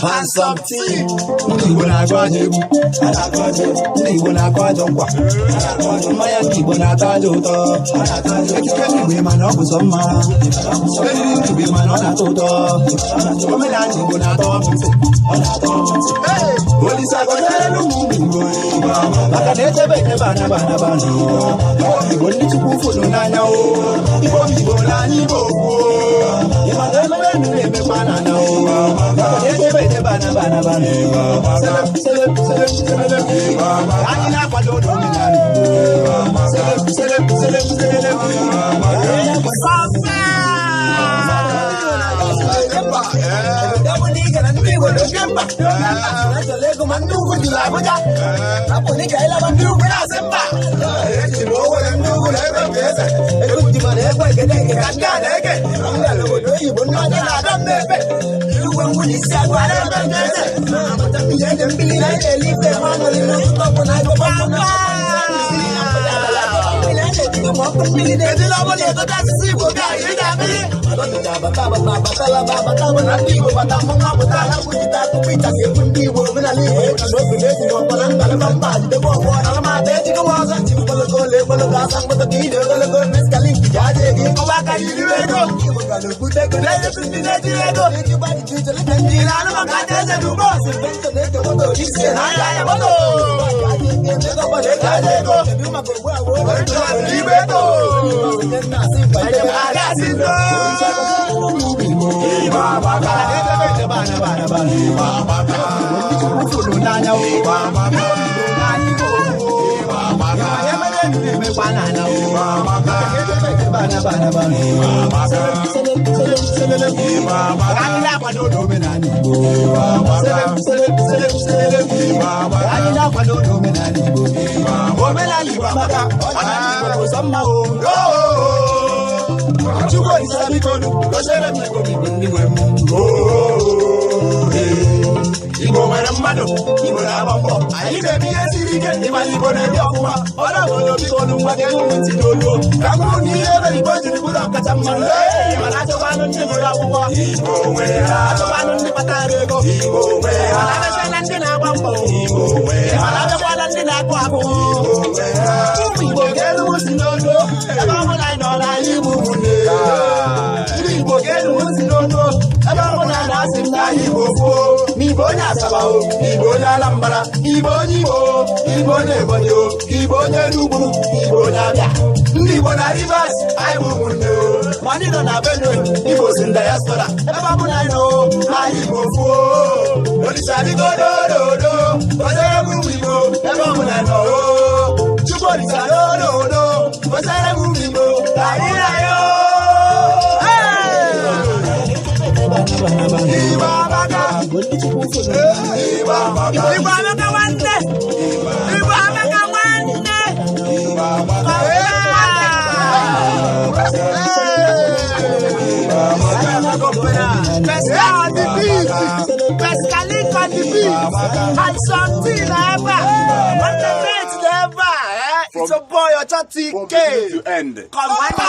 Handsome team. When I got him, and I got him. When I got him, my people not a daughter. Can be my noble some man. To be my other daughter. Come and go not on. What is I got to do? I never been a banana. You want to go for no nano. You want to go Nanibo. You are never banana. Money don't have any. He was in diaspora. I know. I go. What is I go? Whatever we go. Everyone I know. You go is I no. Whatever we go. It's a boy or chatty K. To end. Come on.